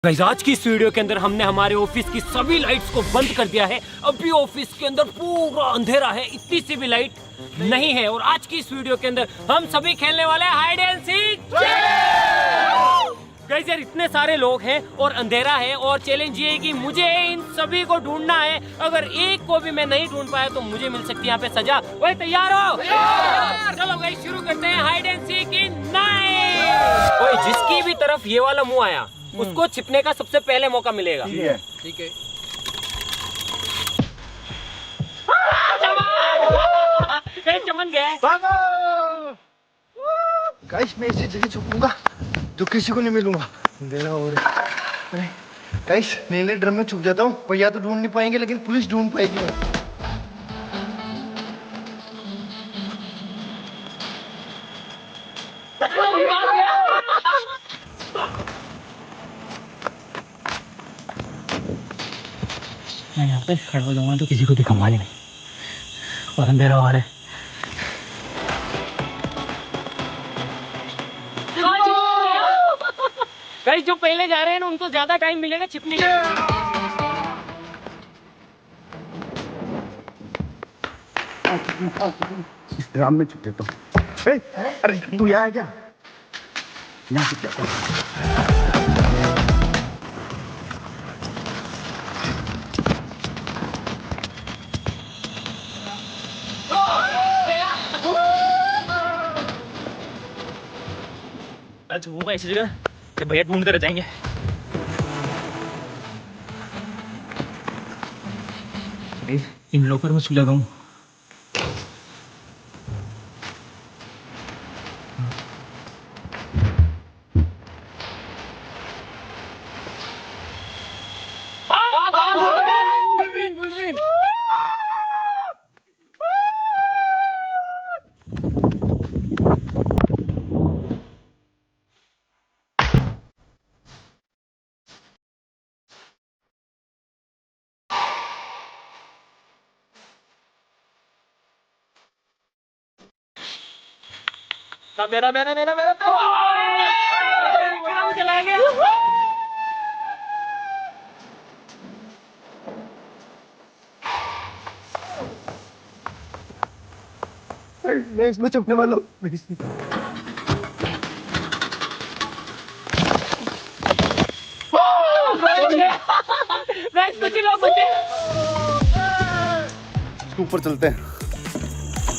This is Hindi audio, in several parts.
गाइस आज की इस वीडियो के अंदर हमने हमारे ऑफिस की सभी लाइट्स को बंद कर दिया है। अभी ऑफिस के अंदर पूरा अंधेरा है, इतनी सी भी लाइट नहीं है। और आज की इस वीडियो के अंदर हम सभी खेलने वाले हैं हाइड एंड सीक। गाइस यार इतने सारे लोग हैं और अंधेरा है और चैलेंज ये है कि मुझे इन सभी को ढूंढना है। अगर एक को भी मैं नहीं ढूंढ पाया तो मुझे मिल सकती है यहाँ पे सजा। वही तैयार हो? चलो गाइस शुरू करते हैं hide and seek in night. ओए जिसकी भी तरफ ये वाला मुंह आया उसको छिपने का सबसे पहले मौका मिलेगा। ठीक है। चमन गए। गाइस मैं इसी जगह छुपूंगा तो किसी को नहीं मिलूंगा। अंधेरा हो रहा है। गाइस नीले ड्रम में छुप जाता हूँ। भैया तो ढूंढ नहीं पाएंगे लेकिन पुलिस ढूंढ पाएगी। मैं यहाँ पे खड़ा हो जाऊंगा तो किसी को दिखाऊंगा नहीं और अंधेरा हो रहा है। गाइस जो पहले जा रहे हैं ना उनको ज्यादा टाइम मिलेगा छिपने के। इस ड्रम में छुप जाता हूँ। अरे तू यहाँ है क्या? यहाँ छुप जाता हूँ। मैं छुपूंगा इसी जगह कि भैया ढूंढते रह जाएंगे। इन लॉकर में छुप जाता हूँ। मेरा चला गया। मैं इसमें छुपने वाला हूँ। गाइस कुछ लोग बचे। ऊपर चलते हैं,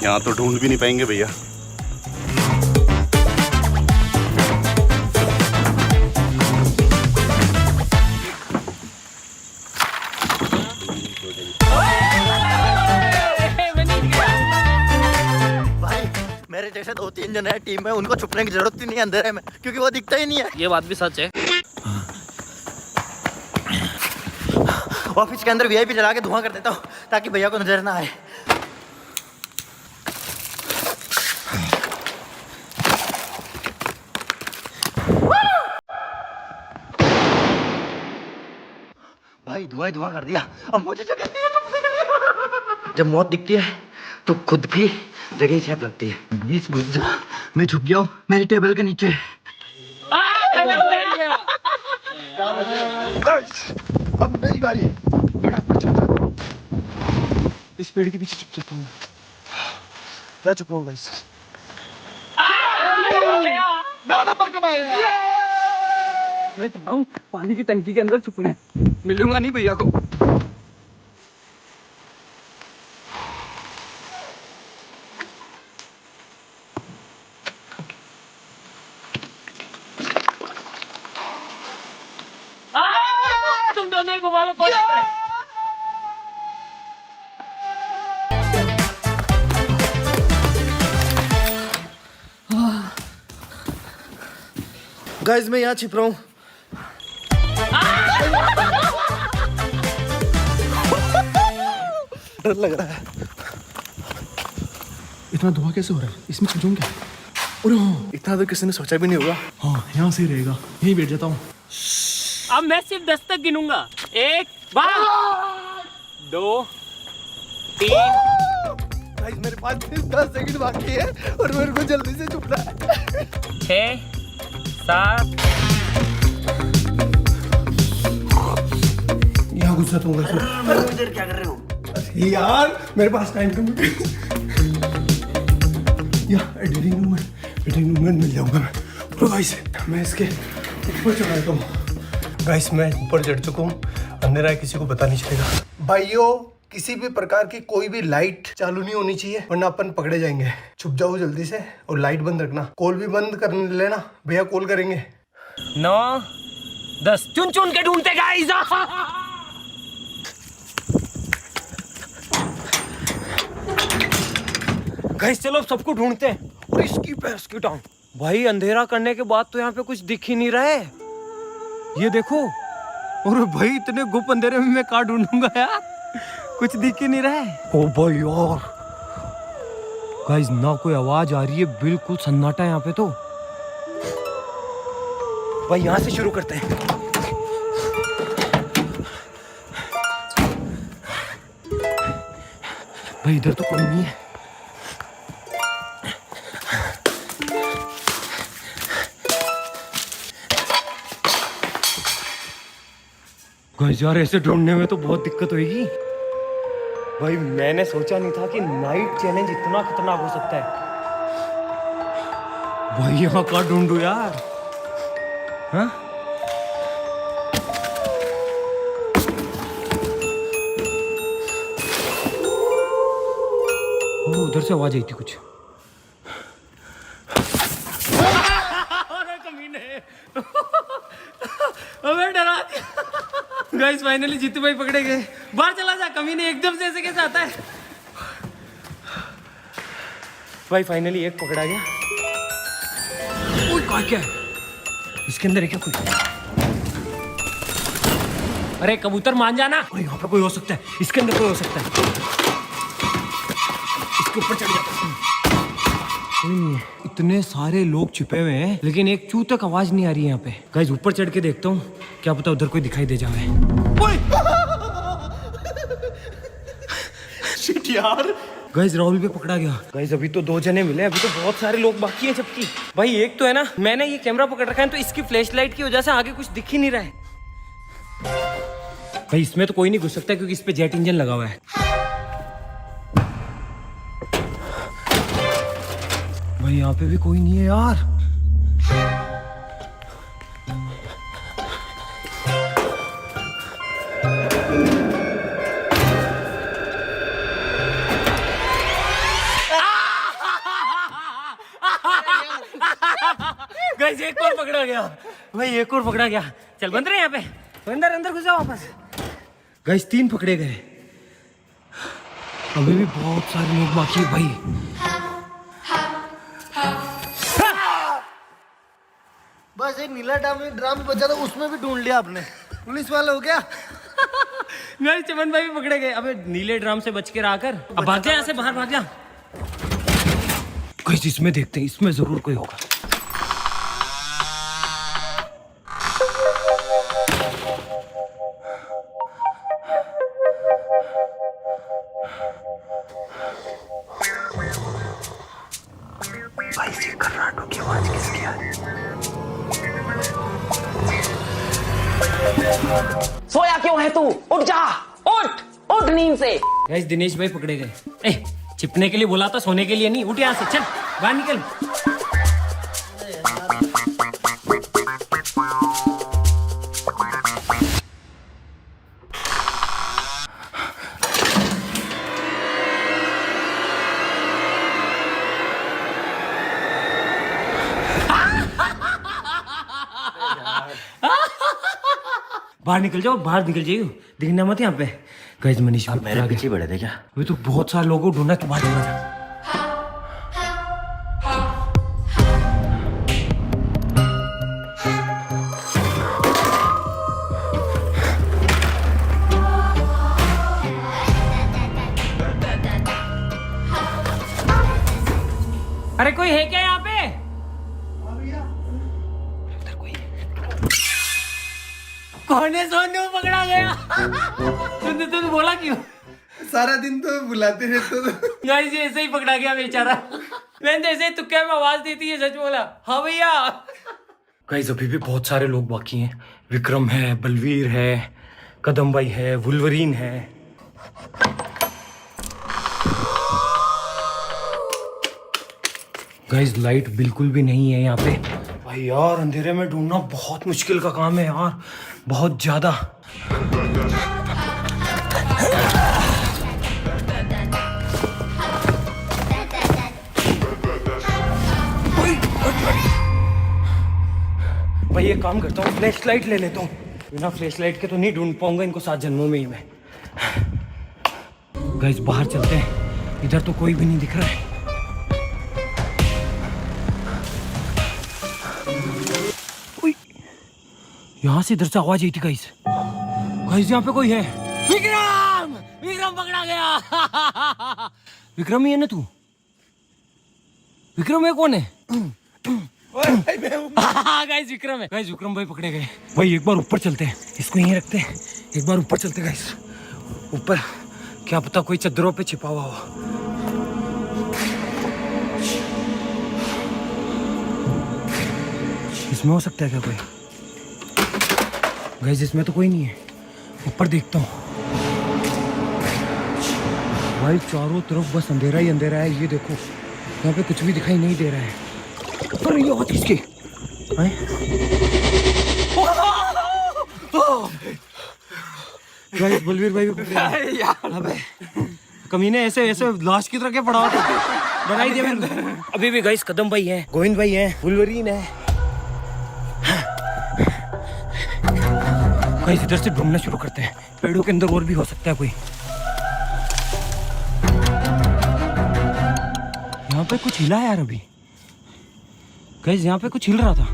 यहाँ तो ढूंढ भी नहीं पाएंगे भैया। भाई मेरे जैसे 2-3 जन है टीम में, उनको छुपने की जरूरत ही नहीं है अंधेरे में क्योंकि वो दिखता ही नहीं है। ये बात भी सच है। ऑफिस के अंदर वीआईपी जला के धुआं कर देता हूँ ताकि भैया को नजर ना आए। भाई धुआं धुआं कर दिया, अब मुझे जब मौत दिखती है तो खुद भी जगह ही छेप लगती है। इस घुस जा, मैं छुप गया हूँ मेरी टेबल के नीचे। अब मेरी बारी। इस पेड़ के पीछे छुप जाता हूँ। मैं छुप रहा हूँ गाइस। मैं चाहता हूँ पानी की टंकी के अंदर छुपने, मिलूंगा नहीं भैया को। तुम दोनों को मारो। गाइस मैं यहाँ छिप रहा हूँ। डर लग रहा है। इतना धुआं कैसे हो रहा है? इसमें छुप जाऊं क्या? अरे हाँ, इतना तो किसी ने सोचा भी नहीं होगा। हाँ यहाँ से रहेगा, यहीं बैठ जाता हूँ। अब मैं सिर्फ 10 तक गिनूंगा। 1 2 3 गाइस मेरे पास सिर्फ 10 सेकंड बाकी है और मेरे को जल्दी से छुपना है। 6 7 घुसाता हूँ इधर क्या कर रहे हो? यार मेरे पास टाइम कम है। यार एडिटिंग रूम में मिल जाऊंगा मैं। तो गाइस मैं इसके ऊपर चढ़ जाता हूँ। गाइस मैं ऊपर चढ़ चुका हूँ, अंधेरा है, किसी को पता नहीं चलेगा। भाइयों किसी भी प्रकार की कोई भी लाइट चालू नहीं होनी चाहिए वरना अपन पकड़े जाएंगे। छुप जाओ जल्दी से और लाइट बंद रखना। कॉल भी बंद कर लेना, भैया कॉल करेंगे। 9 10 चुन चुन के ढूंढते गाइस। गाइस चलो अब सबको ढूंढते हैं। और इसकी पैर की टांग। भाई अंधेरा करने के बाद तो यहाँ पे कुछ दिख ही नहीं रहा है। ये देखो। और भाई इतने गुप अंधेरे में मैं कहाँ ढूंढूंगा यार, कुछ दिख ही नहीं रहा है। ओ भाई यार गाइस ना कोई आवाज आ रही है, बिल्कुल सन्नाटा है यहाँ पे। तो भाई यहाँ से शुरू करते हैं। भाई इधर तो कोई नहीं है। गाइस यार ऐसे ढूंढने में तो बहुत दिक्कत होगी। भाई मैंने सोचा नहीं था कि नाइट चैलेंज इतना खतरनाक हो सकता है। भाई यहाँ कहाँ ढूंढूं यार? हाँ? ओ उधर से आवाज आई थी कुछ। अरे कमीने। अबे डरा दिया। गाइस फाइनली जीतू भाई पकड़े गए। बाहर चला जा, कमीने एकदम से ऐसे कैसे आता है? भाई फाइनली एक पकड़ा गया। ओए क्या है? इसके अंदर है क्या कोई? अरे कबूतर मान जाना। अरे यहाँ पे कोई हो सकता है, इसके अंदर कोई हो सकता है। इसके ऊपर चढ़ जाता है। कोई नहीं है। इतने सारे लोग छिपे हुए हैं लेकिन एक चू तक आवाज नहीं आ रही है यहाँ पे। गाइस ऊपर चढ़ के देखता हूँ, क्या पता उधर कोई दिखाई दे जाए। शिट यार। गाइस राहुल भी पकड़ा गया। गाइस अभी तो 2 जने मिले, अभी तो बहुत सारे लोग बाकी हैं जबकि। भाई एक तो है ना, मैंने ये कैमरा पकड़ रखा है तो इसकी फ्लैशलाइट की वजह से आगे कुछ दिख ही नहीं रहा है। भाई इसमें तो कोई नहीं घुस सकता क्योंकि इस पे जेट इंजन लगा हुआ है। भाई यहाँ पे भी कोई नहीं है यार। गाइस एक और पकड़ा गया। भाई एक और पकड़ा गया। चल बंद रहे यहाँ पे। अंदर अंदर घुस जाओ वापस। गाइस 3 पकड़े गए। अभी भी बहुत सारे लोग बाकी है भाई। बस एक नीला ड्राम बचा था, उसमें भी ढूंढ लिया आपने। पुलिस वाला हो गया। गाइस चमन भाई भी पकड़े गए। अबे नीले ड्राम से बच के रहा कर। अब भाग जा यहाँ से, बाहर भाग जा। गाइस इसमें देखते हैं, इसमें जरूर कोई होगा। भाई से कर्राटों की आवाज किसकी आ रही है? सोया क्यों है तू? उठ जा, उठ उठ नींद से। गाइस दिनेश भाई पकड़े गए। ए छिपने के लिए बोला था, सोने के लिए नहीं। उठ यहाँ से, चल बाहर निकल। बाहर निकल जाओ, बाहर निकल जाइयो, दिखना मत यहाँ पे। गाइस मनीष आप मेरे पीछे बढ़े थे क्या? अभी तो बहुत सारे लोगों को ढूंढना के बाद ढूंढा था। अरे कोई है क्या यहाँ पे? कौन है? सोनू पकड़ा गया। तूने बोला क्यों? सारा दिन तो बुलाते रहते तो। गाइस ये ऐसे ही पकड़ा गया बेचारा। मैंने जैसे ही तुक्के में आवाज दी थी, ये सच बोला। हाँ भैया। गाइस अभी भी बहुत सारे लोग बाकी हैं। विक्रम है, बलवीर है, कदम भाई है, वुल्वरीन है। गाइस लाइट बिल्कुल भी नहीं है यहाँ पे। भाई यार अंधेरे में ढूंढना बहुत मुश्किल का काम है यार, बहुत ज्यादा। भाई ये काम करता हूँ, फ्लैश लाइट ले लेता हूँ। बिना फ्लैश लाइट के तो नहीं ढूंढ पाऊंगा इनको 7 जन्मों में ही मैं। गाइस बाहर चलते हैं, इधर तो कोई भी नहीं दिख रहा है। यहाँ से इधर से आवाज आई थी गाइस। गाइस यहाँ पे कोई है। विक्रम! विक्रम पकड़ा गया। विक्रम ही है ना तू? विक्रम है कौन है? गाइस विक्रम है। गाइस विक्रम भाई पकड़े गए। भाई एक बार ऊपर चलते हैं, इसको यहीं रखते हैं, एक बार ऊपर चलते हैं गाइस। ऊपर क्या पता कोई चद्दरों पे छिपा हुआ हो। इसमें हो सकता है क्या कोई? गाइस इसमें तो कोई नहीं है, ऊपर देखता हूँ। भाई चारों तरफ बस अंधेरा ही अंधेरा है। ये देखो यहाँ पे कुछ भी दिखाई नहीं दे रहा है। पर ये और किसके? गाइस बलवीर भाई भी अबे कमीने ऐसे ऐसे लाश की तरह क्या पड़ा हुआ था, बनाई दिया मेरे को। अभी भी गाइस कदम भाई है, गोविंद भाई है, वुल्वरीन है। गाइस इधर से ढूंढना शुरू करते हैं, पेड़ों के अंदर और भी हो सकता है कोई। यहाँ पे कुछ हिला यार अभी। गाइस यहाँ पे कुछ हिल रहा था।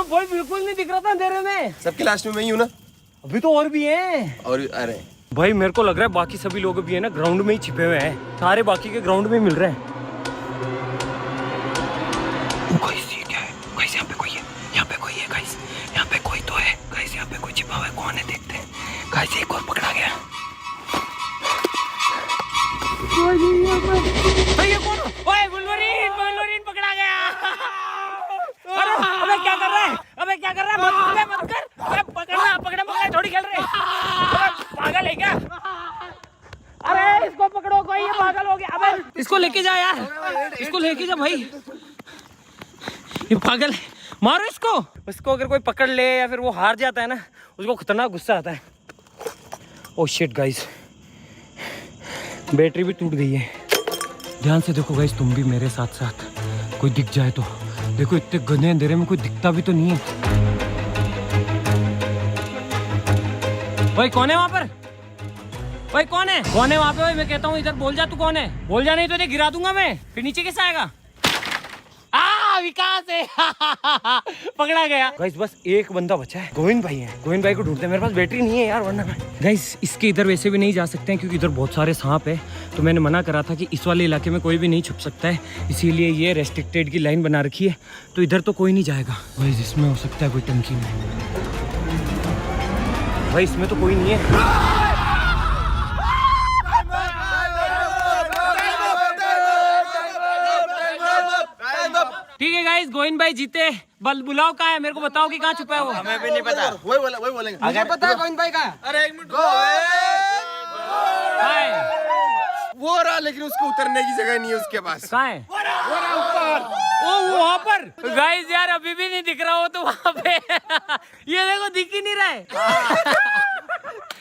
भाई बिल्कुल नहीं दिख रहा था अंधेरे में। सबके लास्ट में मैं ही हूँ ना। अभी तो और भी हैं। और अरे भाई मेरे को लग रहा है बाकी सभी लोग भी है ना ग्राउंड में ही छिपे हुए हैं। सारे बाकी के ग्राउंड में मिल रहे हैं। गाइस ये क्या है? गाइस यहाँ पे कोई है, यहाँ पे कोई है गाइस, यहाँ पे कोई तो है गाइस, यहाँ पे कोई छिपा हुआ है। कौन है देखते हैं। गाइस एक और पकड़ा गया। ये कौन? ओए वुल्वरीन, वुल्वरीन पकड़ा गया। अरे अबे क्या कर रहा है? अबे क्या कर रहा है? मत कर। अबे पकड़ना, पकड़ा थोड़ी खेल रहे। अबे पागल है क्या? अरे इसको पकड़ो, कोई ये पागल हो गया। अबे इसको लेके जा यार, इसको लेके जा भाई, ये पागल है। मारो इसको। उसको अगर कोई पकड़ ले या फिर वो हार जाता है ना, उसको खतरनाक गुस्सा आता है। ओह शिट गाइस, बैटरी भी टूट गई है। ध्यान से देखो गाइस, तुम भी मेरे साथ साथ। कोई दिख जाए तो देखो, इतने घने अंधेरे में कोई दिखता भी तो नहीं है। भाई कौन है वहां पर? भाई कौन है? कौन है वहां पे? भाई मैं कहता हूँ इधर बोल जा, तू कौन है? बोल जा, नहीं तो गिरा दूंगा मैं। फिर नीचे कैसे आएगा? विकास है। पकड़ा गया। गाइस बस एक बंदा बचा है, गोविंद भाई है। गोविंद भाई को ढूंढते हैं। मेरे पास बैटरी नहीं है यार, वरना मैं गाइस इसके इधर वैसे भी नहीं जा सकते हैं क्योंकि इधर बहुत सारे सांप है। तो मैंने मना करा था कि इस वाले इलाके में कोई भी नहीं छुप सकता है, इसीलिए ये रेस्ट्रिक्टेड की लाइन बना रखी है। तो इधर तो कोई नहीं जाएगा। गाइस इसमें हो सकता है कोई टंकी में। भाई इसमें तो कोई नहीं है। ठीक है गाइस, गोविंद भाई जीते। बल बुलाओ कहाँ है? मेरे को बताओ कि कहाँ छुपा है वो। हमें भी नहीं पता। वही बोलेंगे। मुझे पता है गोविंद भाई का। अरे एक मिनट, वो रहा, लेकिन उसको उतरने की जगह नहीं है उसके पास। कहाँ है? वो वहाँ पर। गाइस यार अभी भी नहीं दिख रहा हो तो वहाँ पे। ये देखो दिख ही नहीं रहा है।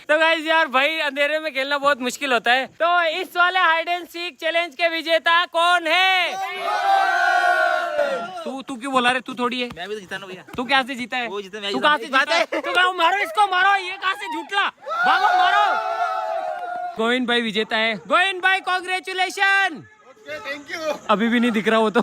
तो गाइस यार भाई अंधेरे में खेलना बहुत मुश्किल होता है। तो इस वाले हाइड एंड सीक चैलेंज के विजेता कौन है? तू क्यों बोला रे? तू थोड़ी है। मैं भी तो जीता ना भैया। तू क्या से जीता है? वो जीता, मैं तू जीता। कहाँ से जीता है? तू कहाँ? मारो इसको, मारो। ये कहाँ से झूठला? भागो मारो। गोविंद भाई विजेता है। गोविंद भाई कांग्रेचुलेशन। Thank you. अभी भी नहीं दिख रहा वो तो।